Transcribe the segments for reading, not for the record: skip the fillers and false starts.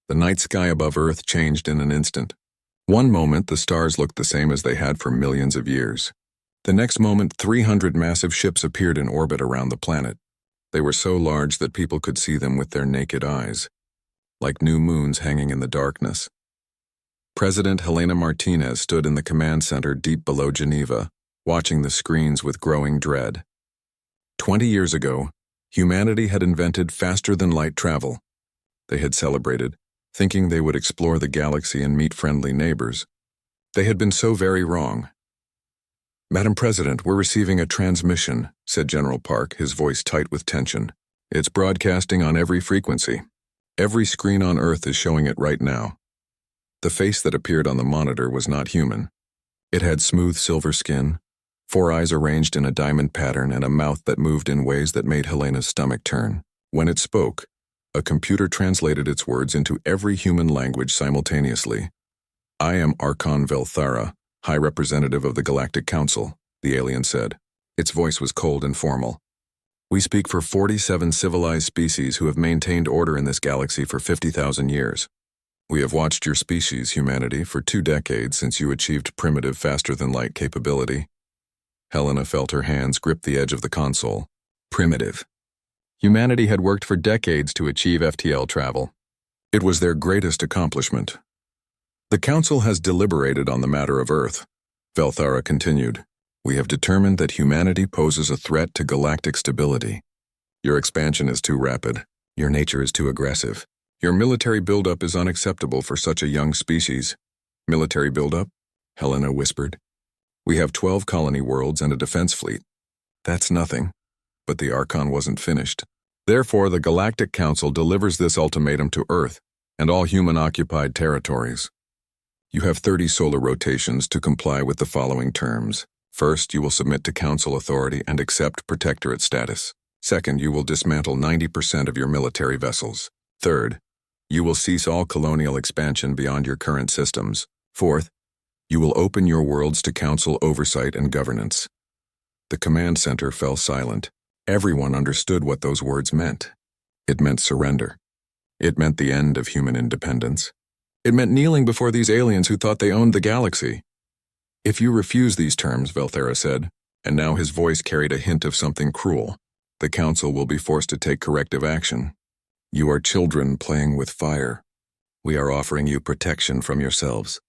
The night sky above Earth changed in an instant. One moment, the stars looked the same as they had for millions of years. The next moment, 300 massive ships appeared in orbit around the planet. They were so large that people could see them with their naked eyes, like new moons hanging in the darkness. President Helena Martinez stood in the command center deep below Geneva, watching the screens with growing dread. 20 years ago, humanity had invented faster-than-light travel. They had celebrated, thinking they would explore the galaxy and meet friendly neighbors. They had been so very wrong. "Madam President, we're receiving a transmission," said General Park, his voice tight with tension. "It's broadcasting on every frequency. Every screen on Earth is showing it right now." The face that appeared on the monitor was not human. It had smooth silver skin, 4 eyes arranged in a diamond pattern, and a mouth that moved in ways that made Helena's stomach turn. When it spoke, a computer translated its words into every human language simultaneously. "I am Archon Velara, High Representative of the Galactic Council," the alien said. Its voice was cold and formal. "We speak for 47 civilized species who have maintained order in this galaxy for 50,000 years. We have watched your species, humanity, for 2 decades since you achieved primitive faster-than-light capability." Helena felt her hands grip the edge of the console. Primitive. Humanity had worked for decades to achieve FTL travel. It was their greatest accomplishment. "The Council has deliberated on the matter of Earth," Velara continued. "We have determined that humanity poses a threat to galactic stability. Your expansion is too rapid. Your nature is too aggressive. Your military buildup is unacceptable for such a young species." "Military buildup?" Helena whispered. "We have 12 colony worlds and a defense fleet." "That's nothing." But the Archon wasn't finished. "Therefore, the Galactic Council delivers this ultimatum to Earth and all human-occupied territories. You have 30 solar rotations to comply with the following terms. First, you will submit to Council authority and accept protectorate status. Second, you will dismantle 90% of your military vessels. Third, you will cease all colonial expansion beyond your current systems. Fourth, you will open your worlds to Council oversight and governance." The command center fell silent. Everyone understood what those words meant. It meant surrender. It meant the end of human independence. It meant kneeling before these aliens who thought they owned the galaxy. "If you refuse these terms," Velara said, and now his voice carried a hint of something cruel, "the Council will be forced to take corrective action. You are children playing with fire. We are offering you protection from yourselves.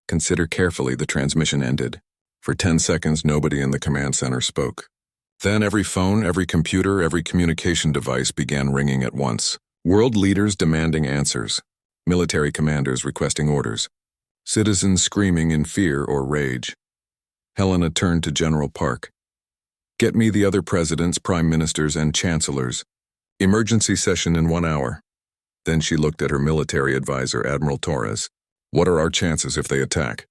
Consider carefully." The transmission ended. For 10 seconds, nobody in the command center spoke. Then every phone, every computer, every communication device began ringing at once. World leaders demanding answers. Military commanders requesting orders. Citizens screaming in fear or rage. Helena turned to General Park. "Get me the other presidents, prime ministers, and chancellors. Emergency session in 1 hour." Then she looked at her military advisor, Admiral Torres. "What are our chances if they attack?"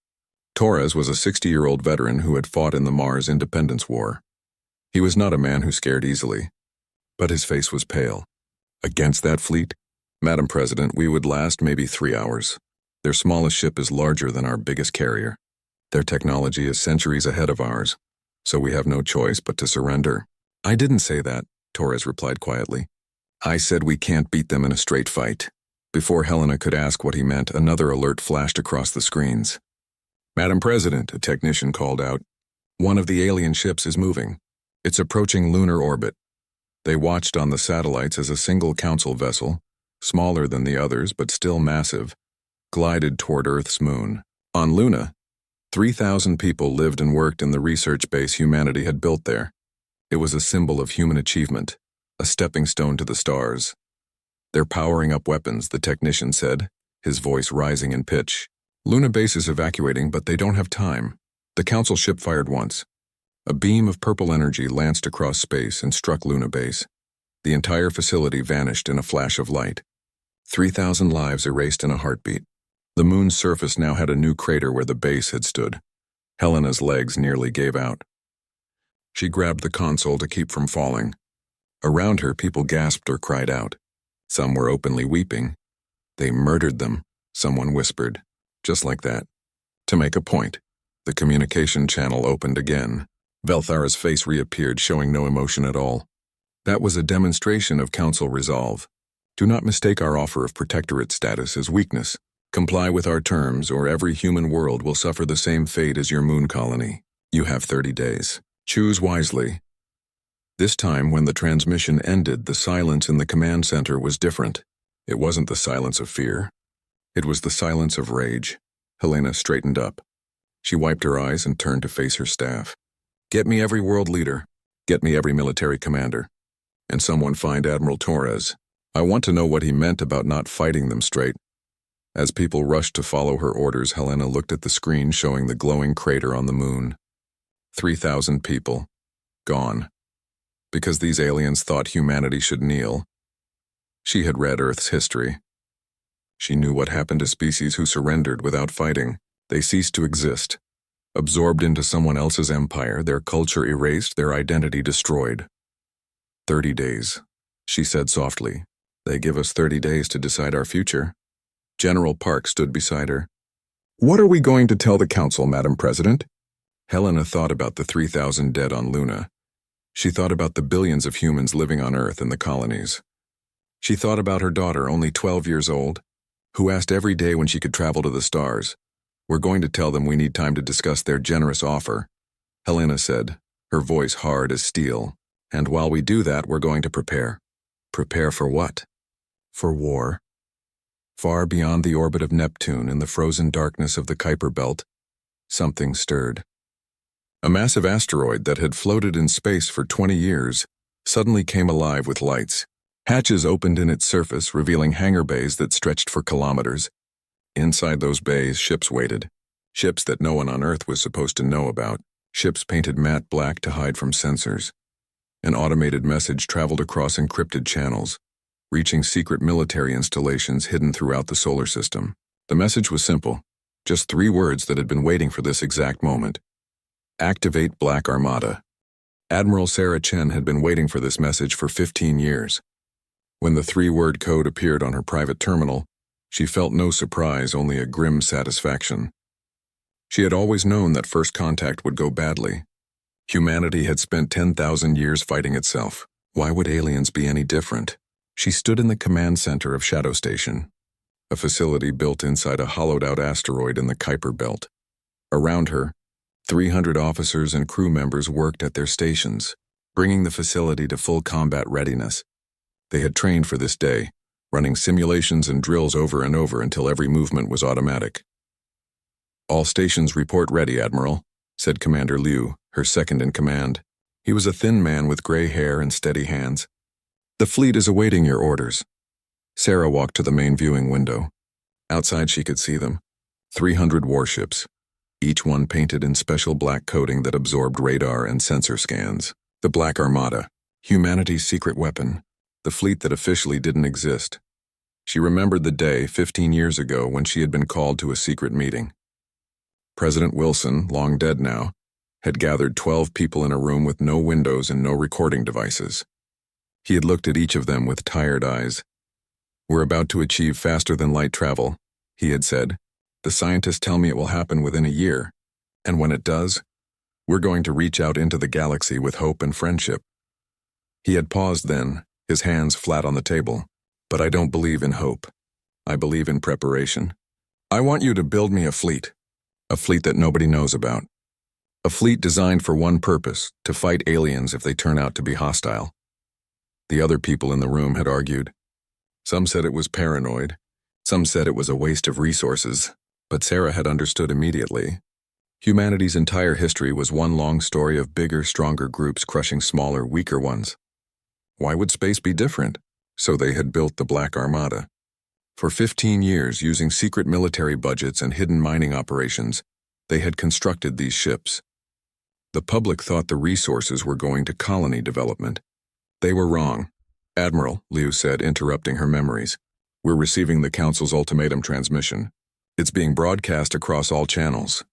Torres was a 60-year-old veteran who had fought in the Mars Independence War. He was not a man who scared easily, but his face was pale. "Against that fleet? Madam President, we would last maybe 3 hours. Their smallest ship is larger than our biggest carrier. Their technology is centuries ahead of ours, so we have no choice but to surrender." "I didn't say that," Torres replied quietly. "I said we can't beat them in a straight fight." Before Helena could ask what he meant, another alert flashed across the screens. "Madam President," a technician called out, "one of the alien ships is moving. It's approaching lunar orbit." They watched on the satellites as a single Council vessel, smaller than the others but still massive, glided toward Earth's moon. On Luna, 3,000 people lived and worked in the research base humanity had built there. It was a symbol of human achievement, a stepping stone to the stars. "They're powering up weapons," the technician said, his voice rising in pitch. "Luna base is evacuating, but they don't have time." The Council ship fired once. A beam of purple energy lanced across space and struck Luna base. The entire facility vanished in a flash of light. 3,000 lives erased in a heartbeat. The moon's surface now had a new crater where the base had stood. Helena's legs nearly gave out. She grabbed the console to keep from falling. Around her, people gasped or cried out. Some were openly weeping. "They murdered them," someone whispered. Just like that. To make a point, the communication channel opened again. Velthara's face reappeared, showing no emotion at all. That was a demonstration of Council resolve. Do not mistake our offer of protectorate status as weakness. Comply with our terms, or every human world will suffer the same fate as your moon colony. You have 30 days. Choose wisely. This time, when the transmission ended, the silence in the command center was different. It wasn't the silence of fear. It was the silence of rage. Helena straightened up. She wiped her eyes and turned to face her staff. Get me every world leader. Get me every military commander. And someone find Admiral Torres. I want to know what he meant about not fighting them straight. As people rushed to follow her orders, Helena looked at the screen showing the glowing crater on the moon. 3,000 people. Gone. Because these aliens thought humanity should kneel. She had read Earth's history. She knew what happened to species who surrendered without fighting. They ceased to exist. Absorbed into someone else's empire, their culture erased, their identity destroyed. 30 days, she said softly. They give us 30 days to decide our future. General Park stood beside her. What are we going to tell the council, Madam President? Helena thought about the 3,000 dead on Luna. She thought about the billions of humans living on Earth and the colonies. She thought about her daughter, only 12 years old, who asked every day when she could travel to the stars. We're going to tell them we need time to discuss their generous offer, Helena said, her voice hard as steel. And while we do that, we're going to prepare. Prepare for what? For war. Far beyond the orbit of Neptune, in the frozen darkness of the Kuiper Belt, something stirred. A massive asteroid that had floated in space for 20 years suddenly came alive with lights. Hatches opened in its surface, revealing hangar bays that stretched for kilometers. Inside those bays, ships waited. Ships that no one on Earth was supposed to know about. Ships painted matte black to hide from sensors. An automated message traveled across encrypted channels, reaching secret military installations hidden throughout the solar system. The message was simple, just 3 words that had been waiting for this exact moment. Activate Black Armada. Admiral Sarah Chen had been waiting for this message for 15 years. When the 3-word code appeared on her private terminal, she felt no surprise, only a grim satisfaction. She had always known that first contact would go badly. Humanity had spent 10,000 years fighting itself. Why would aliens be any different? She stood in the command center of Shadow Station, a facility built inside a hollowed-out asteroid in the Kuiper Belt. Around her, 300 officers and crew members worked at their stations, bringing the facility to full combat readiness. They had trained for this day, running simulations and drills over and over until every movement was automatic. All stations report ready, Admiral, said Commander Liu, her second in command. He was a thin man with gray hair and steady hands. The fleet is awaiting your orders. Sarah walked to the main viewing window. Outside she could see them. 300 warships, each one painted in special black coating that absorbed radar and sensor scans. The Black Armada, humanity's secret weapon, the fleet that officially didn't exist. She remembered the day 15 years ago when she had been called to a secret meeting. President Wilson, long dead now, had gathered 12 people in a room with no windows and no recording devices. He had looked at each of them with tired eyes. We're about to achieve faster-than-light travel, he had said. The scientists tell me it will happen within a year, and when it does, we're going to reach out into the galaxy with hope and friendship. He had paused then, his hands flat on the table. But I don't believe in hope. I believe in preparation. I want you to build me a fleet that nobody knows about. A fleet designed for one purpose, to fight aliens if they turn out to be hostile. The other people in the room had argued. Some said it was paranoid. Some said it was a waste of resources. But Sarah had understood immediately. Humanity's entire history was one long story of bigger, stronger groups crushing smaller, weaker ones. Why would space be different? So they had built the Black Armada. For 15 years, using secret military budgets and hidden mining operations, they had constructed these ships. The public thought the resources were going to colony development. They were wrong. Admiral, Liu said, interrupting her memories. We're receiving the Council's ultimatum transmission. It's being broadcast across all channels.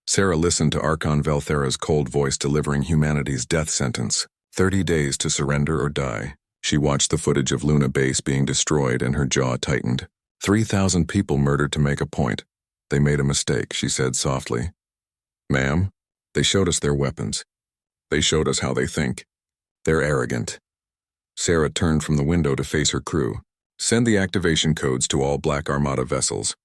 Sarah listened to Archon Velthera's cold voice delivering humanity's death sentence. 30 days to surrender or die. She watched the footage of Luna Base being destroyed and her jaw tightened. 3,000 people murdered to make a point. They made a mistake, she said softly. Ma'am, they showed us their weapons. They showed us how they think. They're arrogant. Sarah turned from the window to face her crew. Send the activation codes to all Black Armada vessels.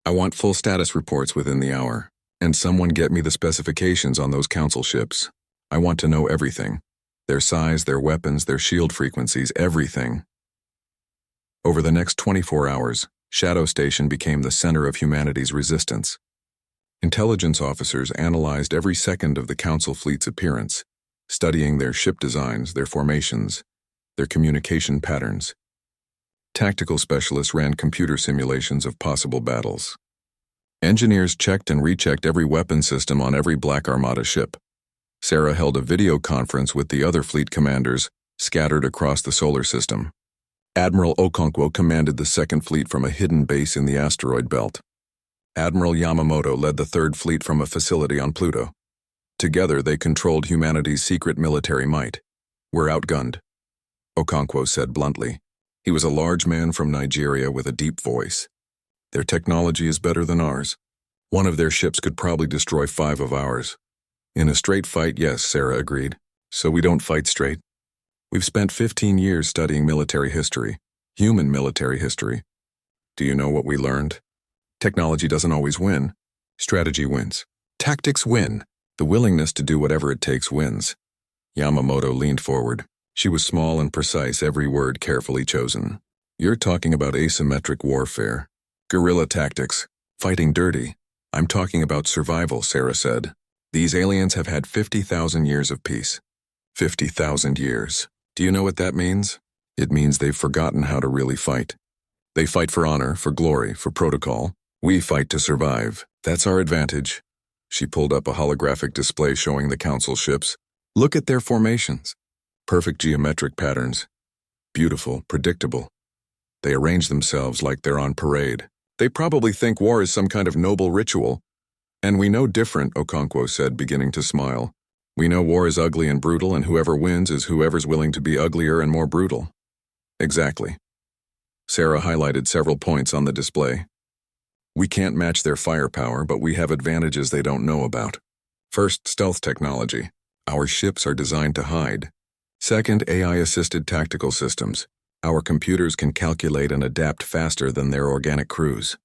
I want full status reports within the hour. And someone get me the specifications on those council ships. I want to know everything. Their size, their weapons, their shield frequencies, everything. Over the next 24 hours, Shadow Station became the center of humanity's resistance. Intelligence officers analyzed every second of the Council fleet's appearance, studying their ship designs, their formations, their communication patterns. Tactical specialists ran computer simulations of possible battles. Engineers checked and rechecked every weapon system on every Black Armada ship. Sarah held a video conference with the other fleet commanders scattered across the solar system. Admiral Okonkwo commanded the Second Fleet from a hidden base in the asteroid belt. Admiral Yamamoto led the Third Fleet from a facility on Pluto. Together, they controlled humanity's secret military might. "We're outgunned," Okonkwo said bluntly. He was a large man from Nigeria with a deep voice. "Their technology is better than ours. One of their ships could probably destroy 5 of ours." "In a straight fight, yes," Sarah agreed. "So we don't fight straight. We've spent 15 years studying military history, human military history. Do you know what we learned? Technology doesn't always win. Strategy wins. Tactics win. The willingness to do whatever it takes wins." Yamamoto leaned forward. She was small and precise, every word carefully chosen. "You're talking about asymmetric warfare. Guerrilla tactics. Fighting dirty. I'm talking about survival," Sarah said. "These aliens have had 50,000 years of peace." 50,000 years. Do you know what that means? It means they've forgotten how to really fight. They fight for honor, for glory, for protocol. We fight to survive. That's our advantage. She pulled up a holographic display showing the Council ships. "Look at their formations. Perfect geometric patterns. Beautiful, predictable. They arrange themselves like they're on parade. They probably think war is some kind of noble ritual. And we know different," Okonkwo said, beginning to smile. "We know war is ugly and brutal, and whoever wins is whoever's willing to be uglier and more brutal." "Exactly." Sarah highlighted several points on the display. "We can't match their firepower, but we have advantages they don't know about. First, stealth technology. Our ships are designed to hide. Second, AI-assisted tactical systems. Our computers can calculate and adapt faster than their organic crews.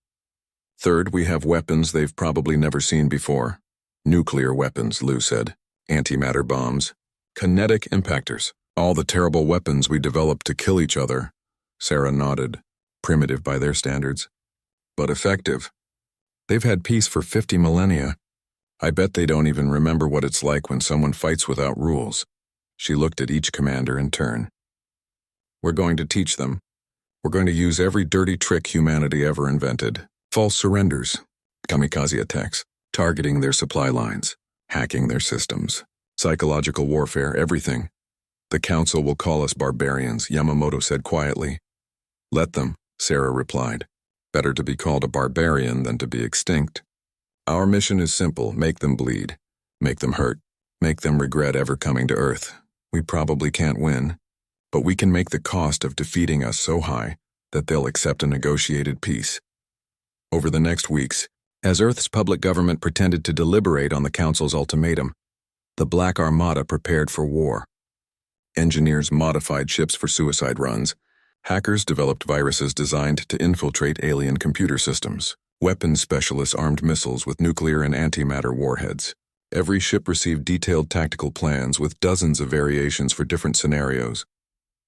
Third, we have weapons they've probably never seen before. Nuclear weapons," Lou said. "Antimatter bombs. Kinetic impactors. All the terrible weapons we developed to kill each other." Sarah nodded. "Primitive by their standards, but effective. They've had peace for 50 millennia. I bet they don't even remember what it's like when someone fights without rules." She looked at each commander in turn. "We're going to teach them. We're going to use every dirty trick humanity ever invented. False surrenders, kamikaze attacks, targeting their supply lines, hacking their systems, psychological warfare, everything. The Council will call us barbarians," Yamamoto said quietly. "Let them," Sarah replied. "Better to be called a barbarian than to be extinct. Our mission is simple: make them bleed, make them hurt, make them regret ever coming to Earth. We probably can't win, but we can make the cost of defeating us so high that they'll accept a negotiated peace." Over the next weeks, as Earth's public government pretended to deliberate on the Council's ultimatum, the Black Armada prepared for war. Engineers modified ships for suicide runs. Hackers developed viruses designed to infiltrate alien computer systems. Weapons specialists armed missiles with nuclear and antimatter warheads. Every ship received detailed tactical plans with dozens of variations for different scenarios.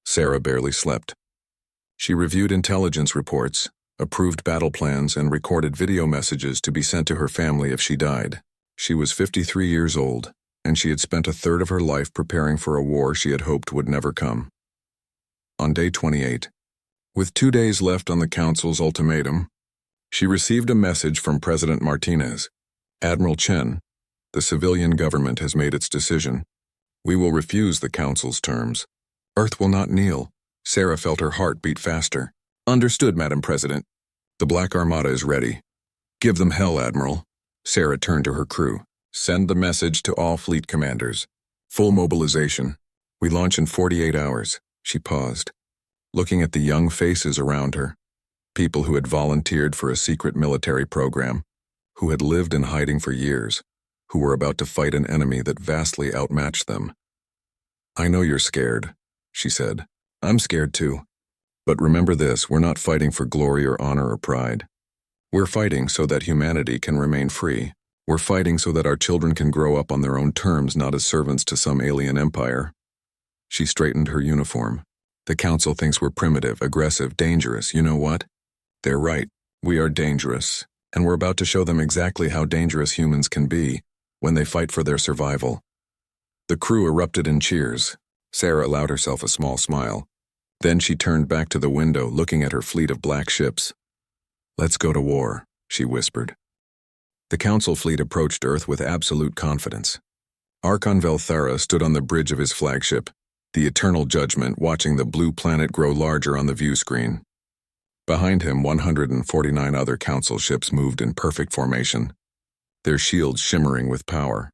Sarah barely slept. She reviewed intelligence reports, approved battle plans, and recorded video messages to be sent to her family if she died. She was 53 years old, and she had spent a third of her life preparing for a war she had hoped would never come. On day 28, with 2 days left on the Council's ultimatum, she received a message from President Martinez. "Admiral Chen, the civilian government has made its decision. We will refuse the Council's terms. Earth will not kneel." Sarah felt her heart beat faster. "Understood, Madam President. The Black Armada is ready. Give them hell, Admiral." Sarah turned to her crew. "Send the message to all fleet commanders. Full mobilization. We launch in 48 hours. She paused, looking at the young faces around her. People who had volunteered for a secret military program, who had lived in hiding for years, who were about to fight an enemy that vastly outmatched them. "I know you're scared," she said. "I'm scared too. But remember this, we're not fighting for glory or honor or pride. We're fighting so that humanity can remain free. We're fighting so that our children can grow up on their own terms, not as servants to some alien empire. She straightened her uniform. The council thinks we're primitive, aggressive, dangerous. You know what? They're right. We are dangerous. And we're about to show them exactly how dangerous humans can be when they fight for their survival. The crew erupted in cheers. Sarah allowed herself a small smile. Then she turned back to the window, looking at her fleet of black ships. "Let's go to war," she whispered. The council fleet approached Earth with absolute confidence. Archon Velara stood on the bridge of his flagship, the Eternal Judgment, watching the blue planet grow larger on the view screen. Behind him, 149 other council ships moved in perfect formation, their shields shimmering with power.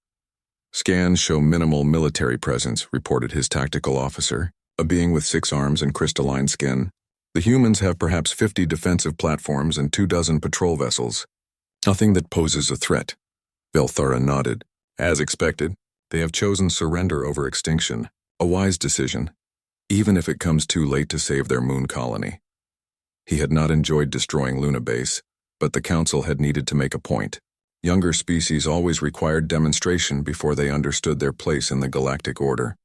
"Scans show minimal military presence," reported his tactical officer, a being with 6 arms and crystalline skin. "The humans have perhaps 50 defensive platforms and 24 patrol vessels. Nothing that poses a threat." Velara nodded. "As expected, they have chosen surrender over extinction, a wise decision, even if it comes too late to save their moon colony." He had not enjoyed destroying Luna Base, but the council had needed to make a point. Younger species always required demonstration before they understood their place in the galactic order.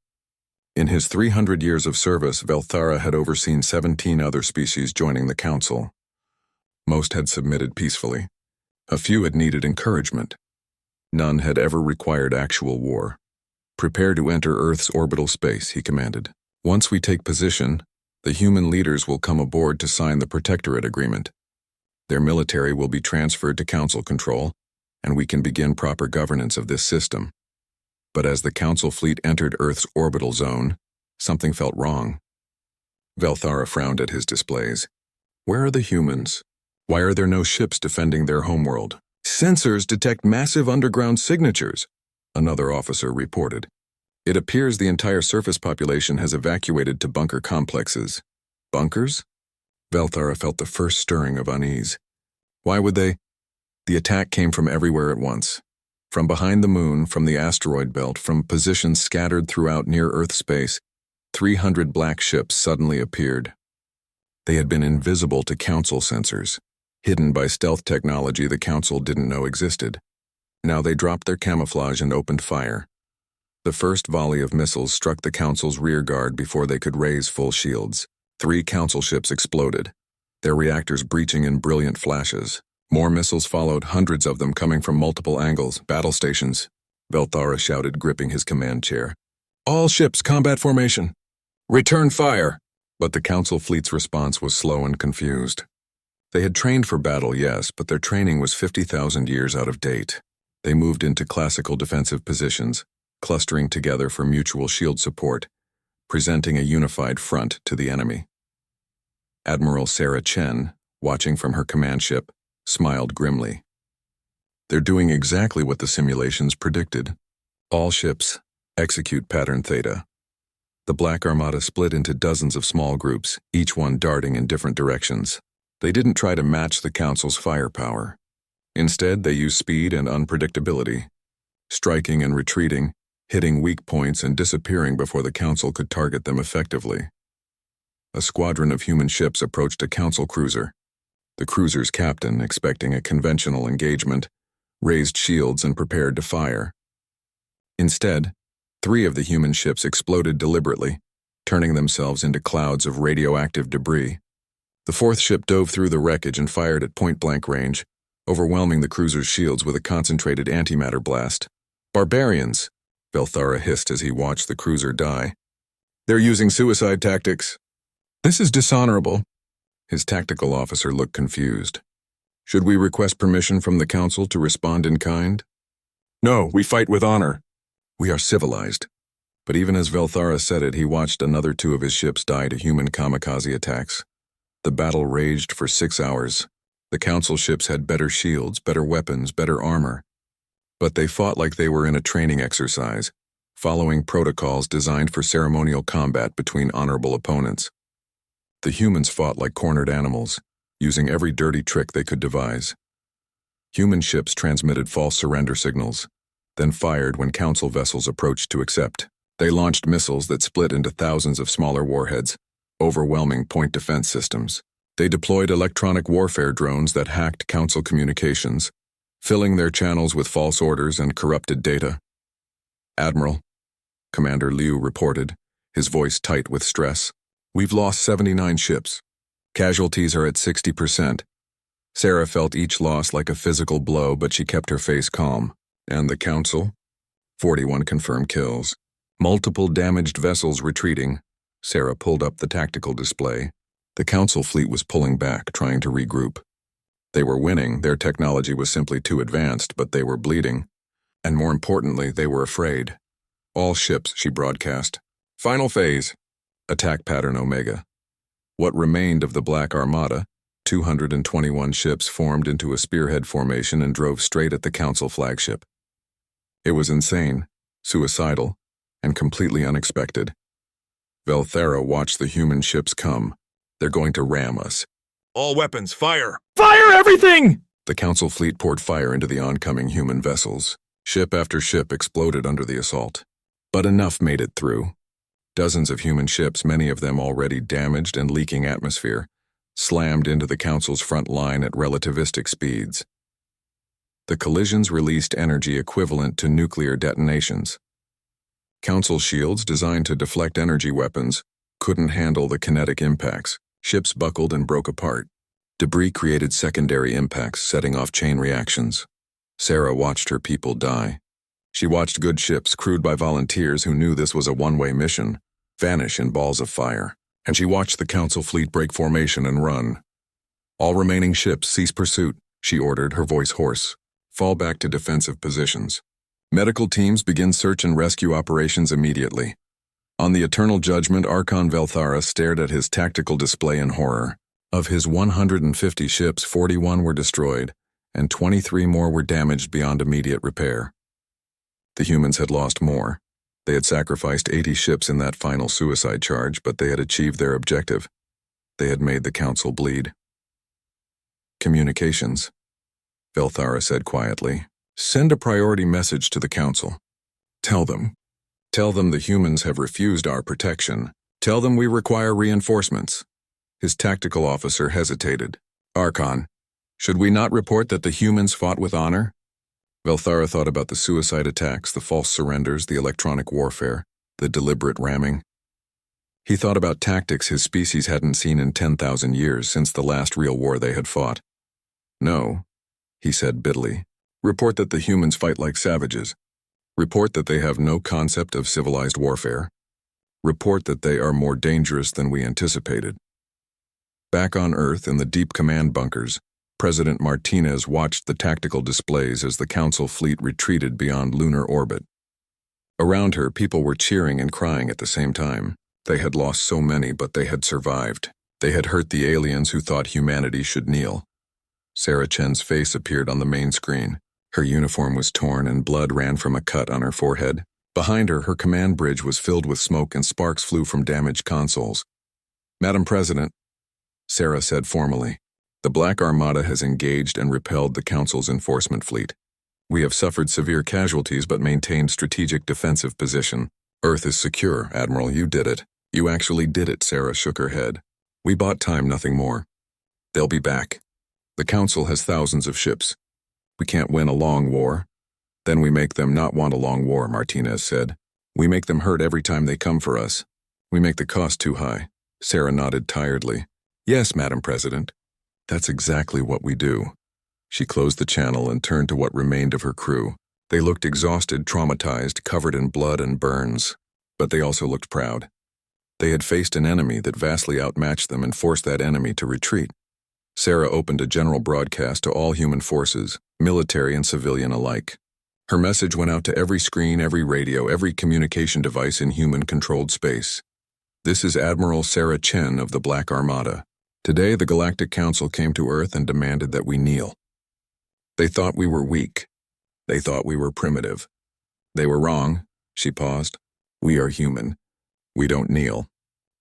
In his 300 years of service, Velara had overseen 17 other species joining the council. Most had submitted peacefully. A few had needed encouragement. None had ever required actual war. "Prepare to enter Earth's orbital space," he commanded. "Once we take position, the human leaders will come aboard to sign the Protectorate Agreement. Their military will be transferred to council control, and we can begin proper governance of this system." But as the council fleet entered Earth's orbital zone, something felt wrong. Velara frowned at his displays. "Where are the humans? Why are there no ships defending their homeworld?" "Sensors detect massive underground signatures," another officer reported. "It appears the entire surface population has evacuated to bunker complexes." "Bunkers?" Velara felt the first stirring of unease. "Why would they?" The attack came from everywhere at once. From behind the moon, from the asteroid belt, from positions scattered throughout near-Earth space, 300 black ships suddenly appeared. They had been invisible to council sensors, hidden by stealth technology the council didn't know existed. Now they dropped their camouflage and opened fire. The first volley of missiles struck the council's rear guard before they could raise full shields. 3 council ships exploded, their reactors breaching in brilliant flashes. More missiles followed, hundreds of them coming from multiple angles. "Battle stations," Velara shouted, gripping his command chair. "All ships, combat formation. Return fire!" But the council fleet's response was slow and confused. They had trained for battle, yes, but their training was 50,000 years out of date. They moved into classical defensive positions, clustering together for mutual shield support, presenting a unified front to the enemy. Admiral Sarah Chen, watching from her command ship, smiled grimly. "They're doing exactly what the simulations predicted. All ships, execute pattern Theta." The Black Armada split into dozens of small groups, each one darting in different directions. They didn't try to match the council's firepower. Instead, they used speed and unpredictability, striking and retreating, hitting weak points and disappearing before the council could target them effectively. A squadron of human ships approached a council cruiser. The cruiser's captain, expecting a conventional engagement, raised shields and prepared to fire. Instead, 3 of the human ships exploded deliberately, turning themselves into clouds of radioactive debris. The 4th ship dove through the wreckage and fired at point-blank range, overwhelming the cruiser's shields with a concentrated antimatter blast. "Barbarians!" Velara hissed as he watched the cruiser die. "They're using suicide tactics. This is dishonorable." His tactical officer looked confused. "Should we request permission from the council to respond in kind?" "No, we fight with honor. We are civilized." But even as Velara said it, he watched another 2 of his ships die to human kamikaze attacks. The battle raged for 6 hours. The council ships had better shields, better weapons, better armor. But they fought like they were in a training exercise, following protocols designed for ceremonial combat between honorable opponents. The humans fought like cornered animals, using every dirty trick they could devise. Human ships transmitted false surrender signals, then fired when council vessels approached to accept. They launched missiles that split into thousands of smaller warheads, overwhelming point defense systems. They deployed electronic warfare drones that hacked Council communications, filling their channels with false orders and corrupted data. "Admiral," Commander Liu reported, his voice tight with stress, "we've lost 79 ships. Casualties are at 60%. Sarah felt each loss like a physical blow, but she kept her face calm. "And the Council?" 41 confirmed kills. Multiple damaged vessels retreating. Sarah pulled up the tactical display. The Council fleet was pulling back, trying to regroup. They were winning, their technology was simply too advanced, but they were bleeding. And more importantly, they were afraid. "All ships," she broadcast. "Final phase. Attack pattern Omega." What remained of the Black Armada, 221 ships, formed into a spearhead formation and drove straight at the Council flagship. It was insane, suicidal, and completely unexpected. Velara watched the human ships come. "They're going to ram us." "All weapons, fire!" Fire everything! The Council fleet poured fire into the oncoming human vessels. Ship after ship exploded under the assault. But enough made it through. Dozens of human ships, many of them already damaged and leaking atmosphere, slammed into the Council's front line at relativistic speeds. The collisions released energy equivalent to nuclear detonations. Council shields, designed to deflect energy weapons, couldn't handle the kinetic impacts. Ships buckled and broke apart. Debris created secondary impacts, setting off chain reactions. Sarah watched her people die. She watched good ships, crewed by volunteers who knew this was a one-way mission, vanish in balls of fire. And she watched the Council fleet break formation and run. "All remaining ships, cease pursuit," she ordered, her voice hoarse. "Fall back to defensive positions. Medical teams begin search and rescue operations immediately." On the Eternal Judgment, Archon Velara stared at his tactical display in horror. Of his 150 ships, 41 were destroyed, and 23 more were damaged beyond immediate repair. The humans had lost more. They had sacrificed 80 ships in that final suicide charge, but they had achieved their objective. They had made the Council bleed. "Communications," Velara said quietly. "Send a priority message to the Council. Tell them the humans have refused our protection. Tell them we require reinforcements." His tactical officer hesitated. "Archon, should we not report that the humans fought with honor?" Velara thought about the suicide attacks, the false surrenders, the electronic warfare, the deliberate ramming. He thought about tactics his species hadn't seen in 10,000 years, since the last real war they had fought. "No," he said bitterly. "Report that the humans fight like savages. Report that they have no concept of civilized warfare. Report that they are more dangerous than we anticipated." Back on Earth, in the deep command bunkers, President Martinez watched the tactical displays as the Council fleet retreated beyond lunar orbit. Around her, people were cheering and crying at the same time. They had lost so many, but they had survived. They had hurt the aliens who thought humanity should kneel. Sarah Chen's face appeared on the main screen. Her uniform was torn and blood ran from a cut on her forehead. Behind her, her command bridge was filled with smoke and sparks flew from damaged consoles. "Madam President," Sarah said formally, "the Black Armada has engaged and repelled the Council's enforcement fleet. We have suffered severe casualties but maintained strategic defensive position. Earth is secure, Admiral, you did it. You actually did it," Sarah shook her head. "We bought time, nothing more. They'll be back. The Council has thousands of ships. We can't win a long war." "Then we make them not want a long war," Martinez said. "We make them hurt every time they come for us. We make the cost too high." Sarah nodded tiredly. "Yes, Madam President. That's exactly what we do." She closed the channel and turned to what remained of her crew. They looked exhausted, traumatized, covered in blood and burns. But they also looked proud. They had faced an enemy that vastly outmatched them and forced that enemy to retreat. Sarah opened a general broadcast to all human forces, military and civilian alike. Her message went out to every screen, every radio, every communication device in human-controlled space. "This is Admiral Sarah Chen of the Black Armada. Today, the Galactic Council came to Earth and demanded that we kneel. They thought we were weak. They thought we were primitive. They were wrong." She paused. "We are human. We don't kneel.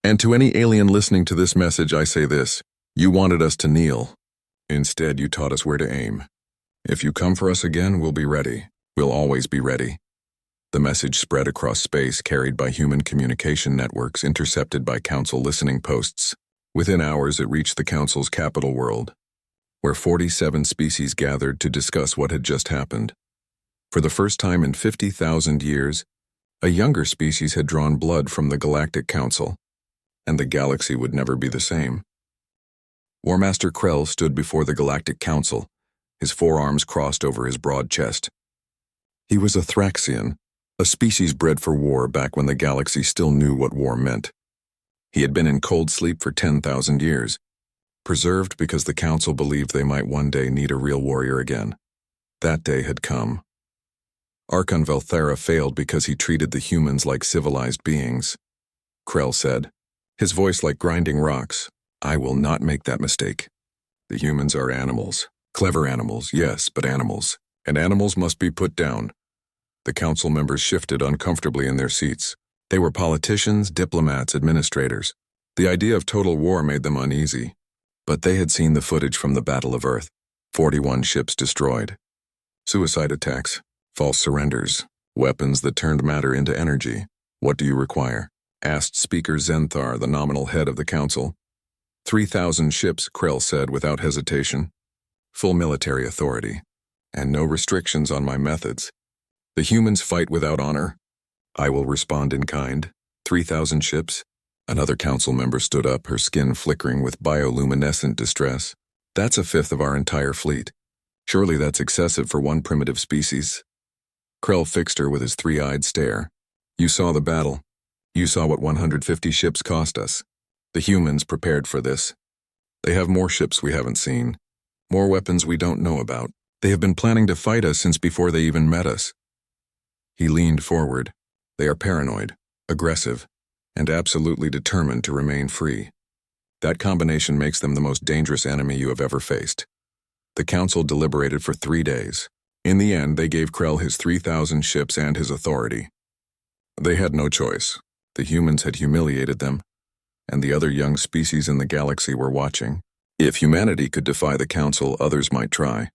And to any alien listening to this message, I say this. You wanted us to kneel. Instead, you taught us where to aim. If you come for us again, we'll be ready. We'll always be ready." The message spread across space, carried by human communication networks intercepted by Council listening posts. Within hours, it reached the Council's capital world, where 47 species gathered to discuss what had just happened. For the first time in 50,000 years, a younger species had drawn blood from the Galactic Council, and the galaxy would never be the same. Warmaster Krell stood before the Galactic Council, his forearms crossed over his broad chest. He was a Thraxian, a species bred for war back when the galaxy still knew what war meant. He had been in cold sleep for 10,000 years, preserved because the Council believed they might one day need a real warrior again. That day had come. Archon Velara failed because he treated the humans like civilized beings. Krell said, his voice like grinding rocks, "I will not make that mistake. The humans are animals. Clever animals, yes, but animals. And animals must be put down." The Council members shifted uncomfortably in their seats. They were politicians, diplomats, administrators. The idea of total war made them uneasy. But they had seen the footage from the Battle of Earth. 41 ships destroyed. Suicide attacks, false surrenders, weapons that turned matter into energy. "What do you require?" asked Speaker Zenthar, the nominal head of the Council. 3,000 ships, Krell said without hesitation. Full military authority. And no restrictions on my methods. The humans fight without honor. I will respond in kind. 3,000 ships. Another Council member stood up, her skin flickering with bioluminescent distress. "That's a fifth of our entire fleet. Surely that's excessive for one primitive species." Krell fixed her with his three-eyed stare. "You saw the battle. You saw what 150 ships cost us. The humans prepared for this. They have more ships we haven't seen. More weapons we don't know about. They have been planning to fight us since before they even met us." He leaned forward. "They are paranoid, aggressive, and absolutely determined to remain free. That combination makes them the most dangerous enemy you have ever faced." The Council deliberated for 3 days. In the end, they gave Krell his 3,000 ships and his authority. They had no choice. The humans had humiliated them, and the other young species in the galaxy were watching. If humanity could defy the Council, others might try.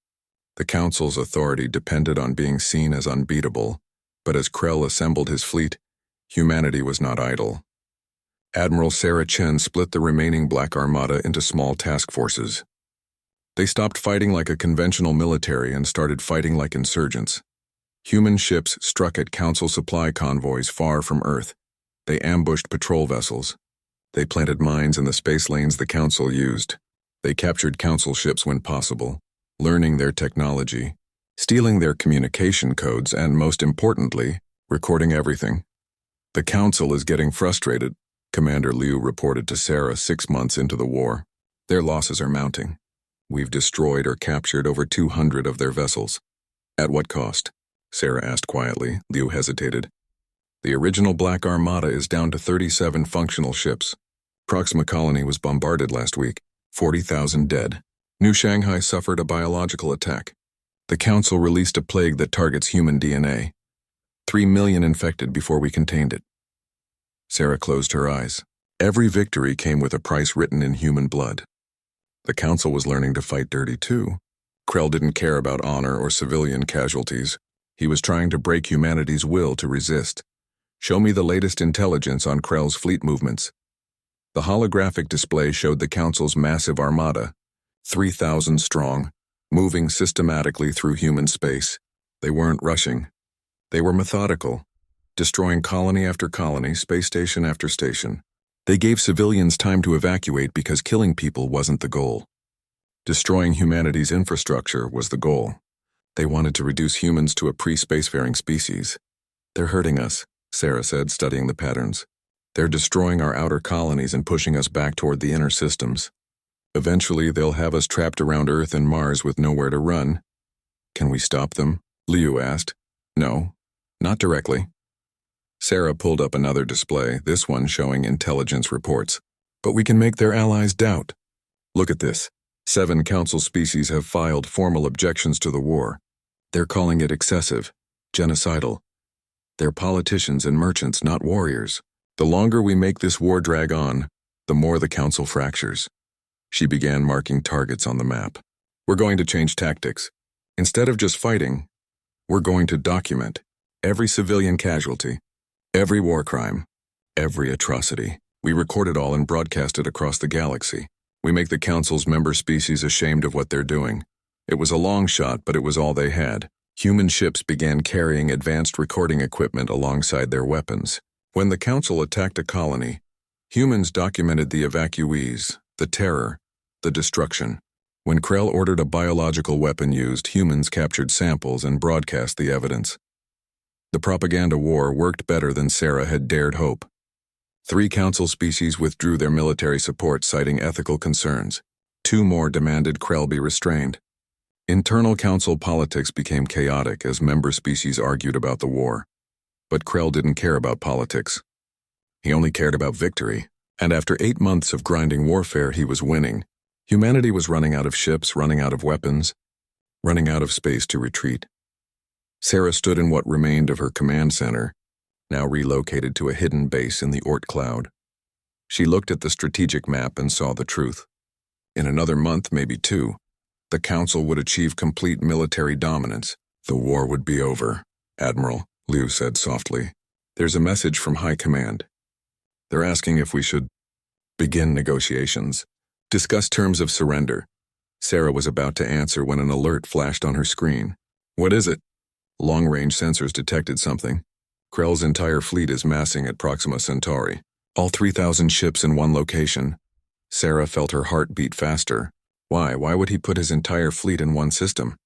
The Council's authority depended on being seen as unbeatable, but as Krell assembled his fleet, humanity was not idle. Admiral Sarah Chen split the remaining Black Armada into small task forces. They stopped fighting like a conventional military and started fighting like insurgents. Human ships struck at Council supply convoys far from Earth. They ambushed patrol vessels. They planted mines in the space lanes the Council used. They captured Council ships when possible, learning their technology, stealing their communication codes, and most importantly, recording everything. "The Council is getting frustrated," Commander Liu reported to Sarah 6 months into the war. "Their losses are mounting. We've destroyed or captured over 200 of their vessels." "At what cost?" Sarah asked quietly. Liu hesitated. "The original Black Armada is down to 37 functional ships. Proxima Colony was bombarded last week. 40,000 dead. New Shanghai suffered a biological attack. The Council released a plague that targets human DNA. 3 million infected before we contained it." Sarah closed her eyes. Every victory came with a price written in human blood. The Council was learning to fight dirty too. Krell didn't care about honor or civilian casualties. He was trying to break humanity's will to resist. "Show me the latest intelligence on Krell's fleet movements." The holographic display showed the Council's massive armada, 3,000 strong, moving systematically through human space. They weren't rushing. They were methodical, destroying colony after colony, space station after station. They gave civilians time to evacuate because killing people wasn't the goal. Destroying humanity's infrastructure was the goal. They wanted to reduce humans to a pre-spacefaring species. "They're hurting us," Sarah said, studying the patterns. "They're destroying our outer colonies and pushing us back toward the inner systems. Eventually, they'll have us trapped around Earth and Mars with nowhere to run." "Can we stop them?" Liu asked. "No, not directly." Sarah pulled up another display, this one showing intelligence reports. "But we can make their allies doubt. Look at this. 7 Council species have filed formal objections to the war. They're calling it excessive, genocidal. They're politicians and merchants, not warriors. The longer we make this war drag on, the more the Council fractures." She began marking targets on the map. "We're going to change tactics. Instead of just fighting, we're going to document. Every civilian casualty, every war crime, every atrocity. We record it all and broadcast it across the galaxy. We make the Council's member species ashamed of what they're doing. It was a long shot, but it was all they had. Human ships began carrying advanced recording equipment alongside their weapons. When the Council attacked a colony, humans documented the evacuees, the terror, the destruction. When Krell ordered a biological weapon used, humans captured samples and broadcast the evidence. The propaganda war worked better than Sarah had dared hope. 3 Council species withdrew their military support, citing ethical concerns. 2 more demanded Krell be restrained. Internal Council politics became chaotic as member species argued about the war. But Krell didn't care about politics. He only cared about victory. And after 8 months of grinding warfare, he was winning. Humanity was running out of ships, running out of weapons, running out of space to retreat. Sarah stood in what remained of her command center, now relocated to a hidden base in the Oort cloud. She looked at the strategic map and saw the truth. In another month, maybe 2, the Council would achieve complete military dominance. The war would be over, Admiral, Liu said softly. There's a message from High Command. They're asking if we should begin negotiations, discuss terms of surrender. Sarah was about to answer when an alert flashed on her screen. What is it? Long-range sensors detected something. Krell's entire fleet is massing at Proxima Centauri. All 3,000 ships in one location. Sarah felt her heart beat faster. Why? Why would he put his entire fleet in one system?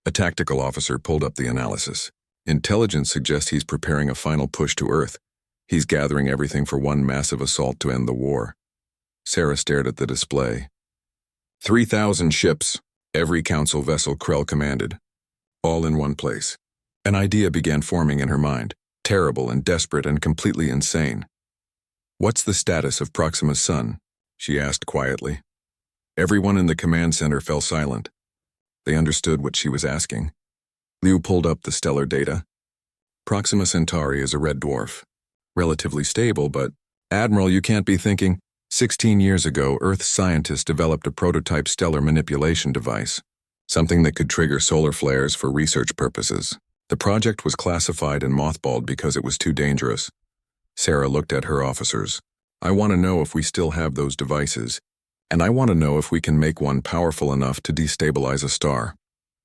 A tactical officer pulled up the analysis. Intelligence suggests he's preparing a final push to Earth. He's gathering everything for one massive assault to end the war. Sarah stared at the display. 3,000 ships, every Council vessel Krell commanded. All in one place. An idea began forming in her mind. Terrible and desperate and completely insane. What's the status of Proxima's sun? She asked quietly. Everyone in the command center fell silent. They understood what she was asking. Liu pulled up the stellar data. Proxima Centauri is a red dwarf. Relatively stable, but, Admiral, you can't be thinking. 16 years ago, Earth scientists developed a prototype stellar manipulation device, something that could trigger solar flares for research purposes. The project was classified and mothballed because it was too dangerous. Sarah looked at her officers. I want to know if we still have those devices, and I want to know if we can make one powerful enough to destabilize a star.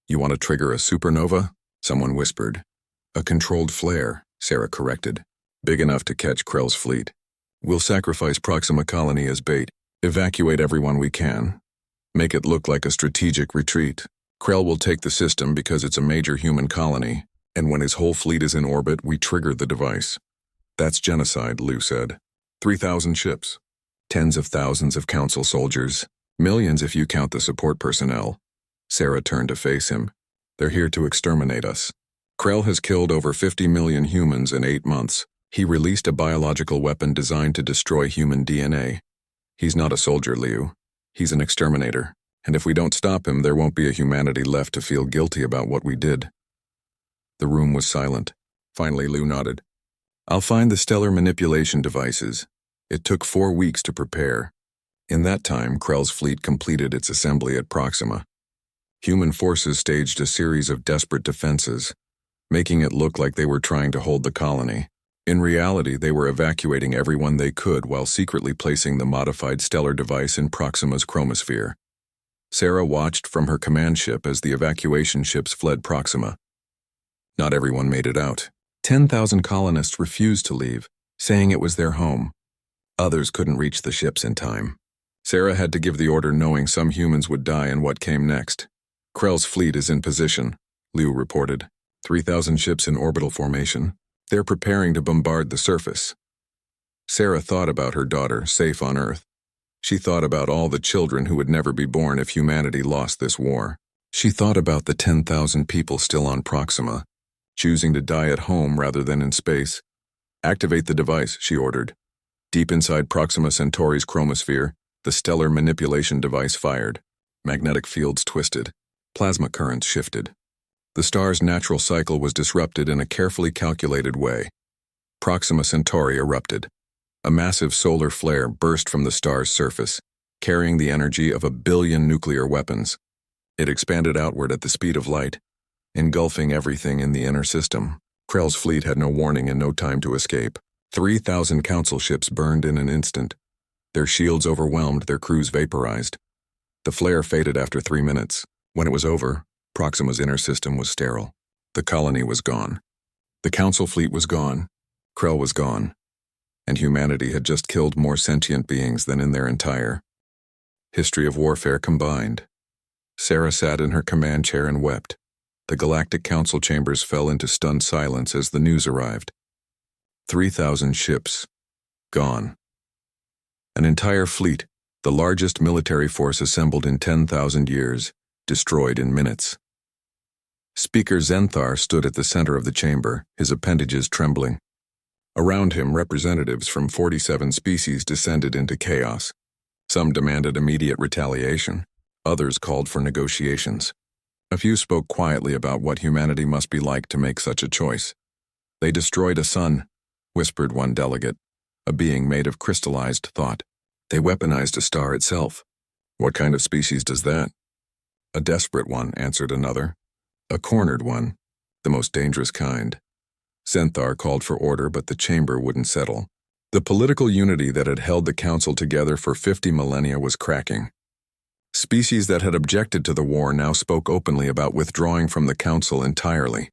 You want to trigger a supernova? Someone whispered. A controlled flare, Sarah corrected. Big enough to catch Krell's fleet. We'll sacrifice Proxima Colony as bait, evacuate everyone we can, make it look like a strategic retreat. Krell will take the system because it's a major human colony, and when his whole fleet is in orbit, we trigger the device. That's genocide, Liu said. 3,000 ships, tens of thousands of Council soldiers, millions if you count the support personnel. Sarah turned to face him. They're here to exterminate us. Krell has killed over 50 million humans in 8 months. He released a biological weapon designed to destroy human DNA. He's not a soldier, Liu. He's an exterminator. And if we don't stop him, there won't be a humanity left to feel guilty about what we did. The room was silent. Finally, Liu nodded. I'll find the stellar manipulation devices. It took 4 weeks to prepare. In that time, Krell's fleet completed its assembly at Proxima. Human forces staged a series of desperate defenses, making it look like they were trying to hold the colony. In reality, they were evacuating everyone they could while secretly placing the modified stellar device in Proxima's chromosphere. Sarah watched from her command ship as the evacuation ships fled Proxima. Not everyone made it out. 10,000 colonists refused to leave, saying it was their home. Others couldn't reach the ships in time. Sarah had to give the order knowing some humans would die in what came next. Krell's fleet is in position, Liu reported. 3,000 ships in orbital formation. They're preparing to bombard the surface. Sarah thought about her daughter, safe on Earth. She thought about all the children who would never be born if humanity lost this war. She thought about the 10,000 people still on Proxima, choosing to die at home rather than in space. Activate the device, she ordered. Deep inside Proxima Centauri's chromosphere, the stellar manipulation device fired. Magnetic fields twisted. Plasma currents shifted. The star's natural cycle was disrupted in a carefully calculated way. Proxima Centauri erupted. A massive solar flare burst from the star's surface, carrying the energy of 1 billion nuclear weapons. It expanded outward at the speed of light, engulfing everything in the inner system. Krell's fleet had no warning and no time to escape. 3,000 council ships burned in an instant. Their shields overwhelmed, their crews vaporized. The flare faded after 3 minutes. When it was over, Proxima's inner system was sterile. The colony was gone. The council fleet was gone. Krell was gone. And humanity had just killed more sentient beings than in their entire history of warfare combined. Sarah sat in her command chair and wept. The Galactic Council chambers fell into stunned silence as the news arrived. 3,000 ships. Gone. An entire fleet, the largest military force assembled in 10,000 years, destroyed in minutes. Speaker Zenthar stood at the center of the chamber, his appendages trembling. Around him, representatives from 47 species descended into chaos. Some demanded immediate retaliation. Others called for negotiations. A few spoke quietly about what humanity must be like to make such a choice. They destroyed a sun, whispered one delegate, a being made of crystallized thought. They weaponized a star itself. What kind of species does that? A desperate one, answered another. A cornered one, the most dangerous kind. Zenthar called for order, but the chamber wouldn't settle. The political unity that had held the council together for 50 millennia was cracking. Species that had objected to the war now spoke openly about withdrawing from the council entirely.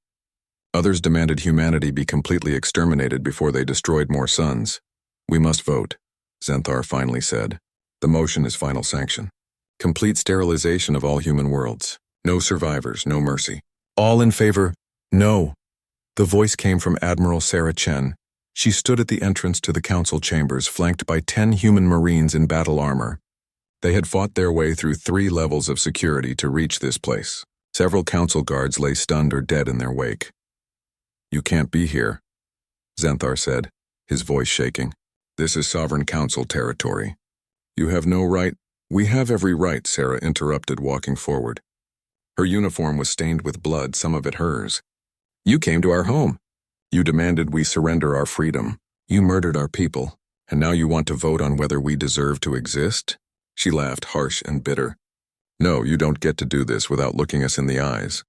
Others demanded humanity be completely exterminated before they destroyed more suns. We must vote, Zenthar finally said. The motion is final sanction. Complete sterilization of all human worlds. No survivors, no mercy. All in favor? No. The voice came from Admiral Sarah Chen. She stood at the entrance to the council chambers, flanked by 10 human marines in battle armor. They had fought their way through 3 levels of security to reach this place. Several council guards lay stunned or dead in their wake. You can't be here, Zenthar said, his voice shaking. This is Sovereign Council territory. You have no right. We have every right, Sarah interrupted, walking forward. Her uniform was stained with blood, some of it hers. You came to our home. You demanded we surrender our freedom. You murdered our people, and now you want to vote on whether we deserve to exist? She laughed, harsh and bitter. No, you don't get to do this without looking us in the eyes.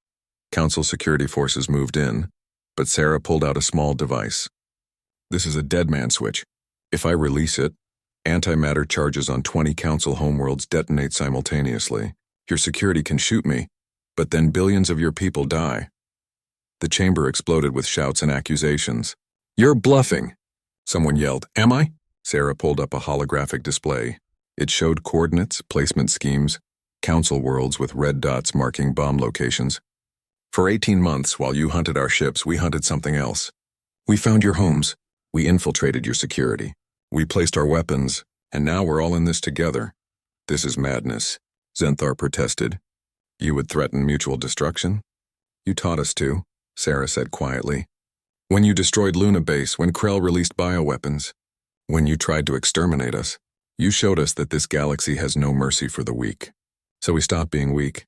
Council security forces moved in, but Sarah pulled out a small device. This is a dead man switch. If I release it, antimatter charges on 20 council homeworlds detonate simultaneously. Your security can shoot me, but then billions of your people die. The chamber exploded with shouts and accusations. You're bluffing, someone yelled. Am I? Sarah pulled up a holographic display. It showed coordinates, placement schemes, council worlds with red dots marking bomb locations. For 18 months, while you hunted our ships, we hunted something else. We found your homes. We infiltrated your security. We placed our weapons, and now we're all in this together. This is madness, Zenthar protested. You would threaten mutual destruction? You taught us to, Sarah said quietly. When you destroyed Luna Base, when Krell released bioweapons, when you tried to exterminate us, you showed us that this galaxy has no mercy for the weak. So we stopped being weak.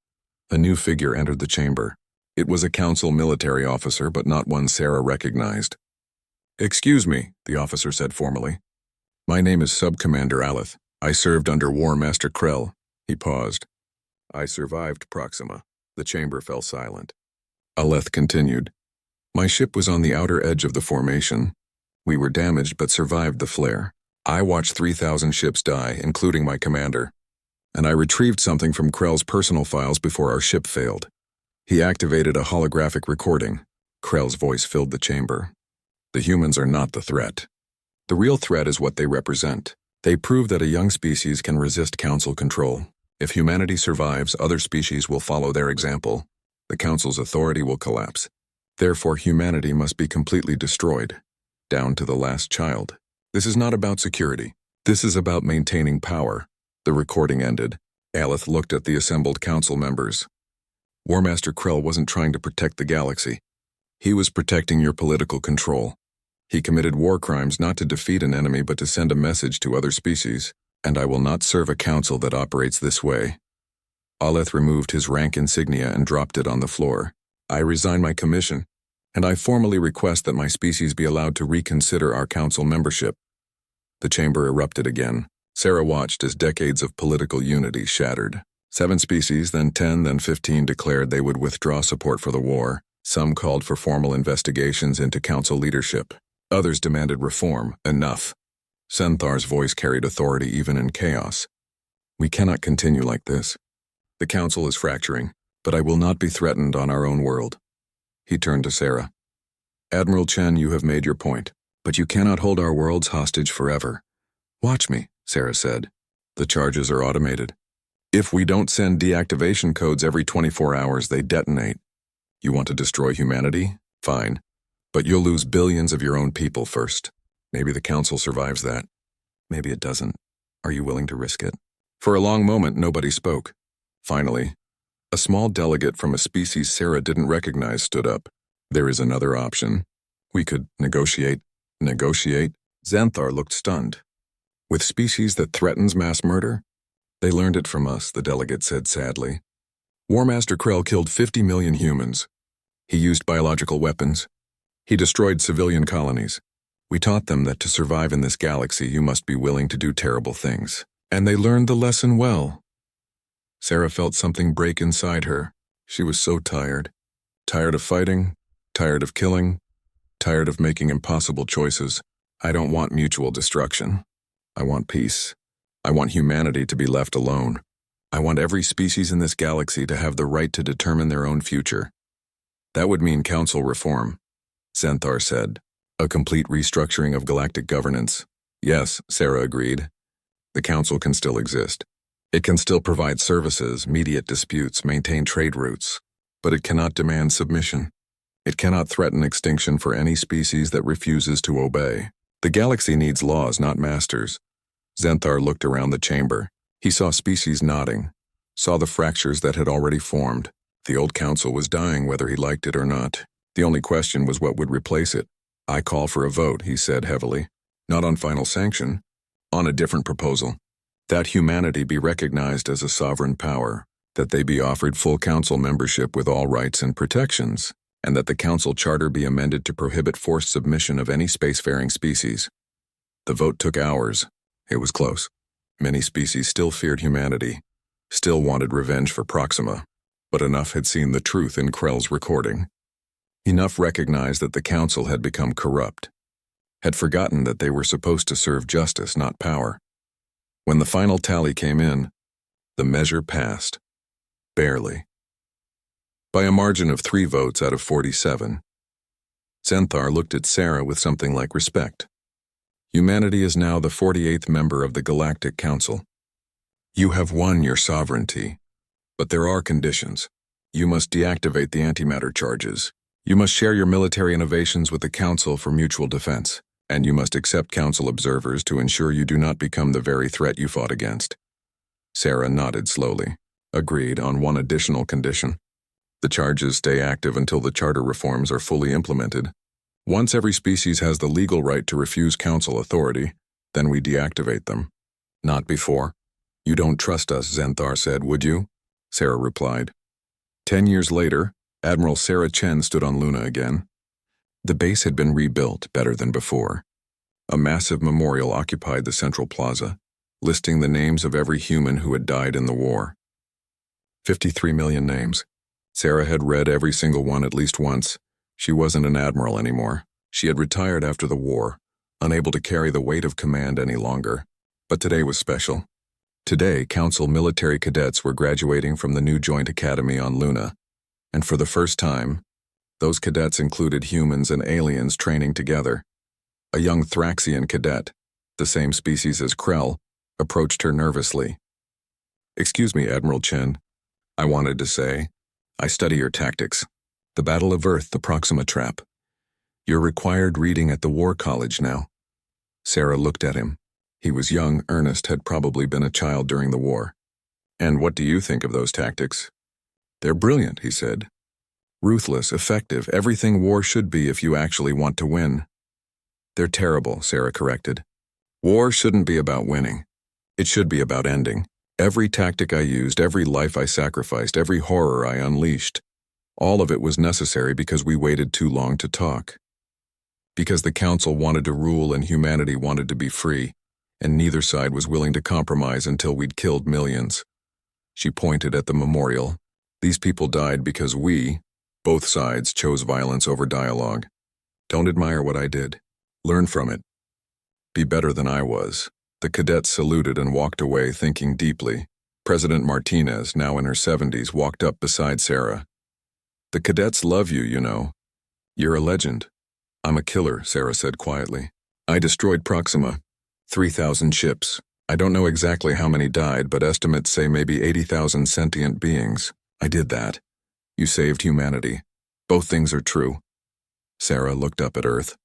A new figure entered the chamber. It was a council military officer, but not one Sarah recognized. Excuse me, the officer said formally. My name is Subcommander Aleth. I served under War Master Krell. He paused. I survived Proxima. The chamber fell silent. Aleth continued. My ship was on the outer edge of the formation. We were damaged but survived the flare. I watched 3,000 ships die, including my commander. And I retrieved something from Krell's personal files before our ship failed. He activated a holographic recording. Krell's voice filled the chamber. The humans are not the threat. The real threat is what they represent. They prove that a young species can resist council control. If humanity survives, other species will follow their example. The council's authority will collapse. Therefore, humanity must be completely destroyed, down to the last child. This is not about security. This is about maintaining power. The recording ended. Aleth looked at the assembled council members. War Master Krell wasn't trying to protect the galaxy. He was protecting your political control. He committed war crimes not to defeat an enemy but to send a message to other species, and I will not serve a council that operates this way. Aleth removed his rank insignia and dropped it on the floor. I resign my commission, and I formally request that my species be allowed to reconsider our council membership. The chamber erupted again. Sarah watched as decades of political unity shattered. 7 species, then 10, then 15 declared they would withdraw support for the war. Some called for formal investigations into council leadership. Others demanded reform. Enough. Zenthar's voice carried authority even in chaos. We cannot continue like this. The council is fracturing, but I will not be threatened on our own world. He turned to Sarah. Admiral Chen, you have made your point, but you cannot hold our worlds hostage forever. Watch me, Sarah said. The charges are automated. If we don't send deactivation codes every 24 hours, they detonate. You want to destroy humanity? Fine. But you'll lose billions of your own people first. Maybe the council survives that. Maybe it doesn't. Are you willing to risk it? For a long moment, nobody spoke. Finally, a small delegate from a species Sarah didn't recognize stood up. There is another option. We could negotiate. Negotiate? Zenthar looked stunned. With species that threatens mass murder? They learned it from us, the delegate said sadly. War Master Krell killed 50 million humans. He used biological weapons. He destroyed civilian colonies. We taught them that to survive in this galaxy, you must be willing to do terrible things. And they learned the lesson well. Sarah felt something break inside her. She was so tired. Tired of fighting, tired of killing, tired of making impossible choices. I don't want mutual destruction. I want peace. I want humanity to be left alone. I want every species in this galaxy to have the right to determine their own future. That would mean council reform, Zenthar said. A complete restructuring of galactic governance. Yes, Sarah agreed. The council can still exist. It can still provide services, mediate disputes, maintain trade routes. But it cannot demand submission. It cannot threaten extinction for any species that refuses to obey. The galaxy needs laws, not masters. Zenthar looked around the chamber. He saw species nodding, saw the fractures that had already formed. The old council was dying whether he liked it or not. The only question was what would replace it. I call for a vote, he said heavily. Not on final sanction, on a different proposal. That humanity be recognized as a sovereign power, that they be offered full council membership with all rights and protections, and that the council charter be amended to prohibit forced submission of any spacefaring species. The vote took hours. It was close. Many species still feared humanity, still wanted revenge for Proxima, but enough had seen the truth in Krell's recording. Enough recognized that the council had become corrupt, had forgotten that they were supposed to serve justice, not power. When the final tally came in, the measure passed. Barely. By a margin of 3 votes out of 47. Zenthar looked at Sarah with something like respect. Humanity is now the 48th member of the Galactic Council. You have won your sovereignty, but there are conditions. You must deactivate the antimatter charges. You must share your military innovations with the Council for mutual defense, and you must accept Council observers to ensure you do not become the very threat you fought against. Sarah nodded slowly, agreed on one additional condition. The charges stay active until the charter reforms are fully implemented. Once every species has the legal right to refuse Council authority, then we deactivate them. Not before. You don't trust us, Zenthar said, would you? Sarah replied. 10 years later, Admiral Sarah Chen stood on Luna again. The base had been rebuilt better than before. A massive memorial occupied the central plaza, listing the names of every human who had died in the war. 53 million names. Sarah had read every single one at least once. She wasn't an admiral anymore. She had retired after the war, unable to carry the weight of command any longer. But today was special. Today, Council military cadets were graduating from the new Joint Academy on Luna. And for the first time, those cadets included humans and aliens training together. A young Thraxian cadet, the same species as Krell, approached her nervously. Excuse me, Admiral Chen. I wanted to say, I study your tactics. The Battle of Earth, the Proxima Trap. You're required reading at the War College now. Sarah looked at him. He was young, earnest, had probably been a child during the war. And what do you think of those tactics? They're brilliant, he said. Ruthless, effective, everything war should be if you actually want to win. They're terrible, Sarah corrected. War shouldn't be about winning. It should be about ending. Every tactic I used, every life I sacrificed, every horror I unleashed, all of it was necessary because we waited too long to talk. Because the Council wanted to rule and humanity wanted to be free, and neither side was willing to compromise until we'd killed millions. She pointed at the memorial. These people died because we, Both sides chose violence over dialogue. Don't admire what I did. Learn from it. Be better than I was. The cadets saluted and walked away, thinking deeply. President Martinez, now in her 70s, walked up beside Sarah. The cadets love you, you know. You're a legend. I'm a killer, Sarah said quietly. I destroyed Proxima. 3,000 ships. I don't know exactly how many died, but estimates say maybe 80,000 sentient beings. I did that. You saved humanity. Both things are true. Sarah looked up at Earth.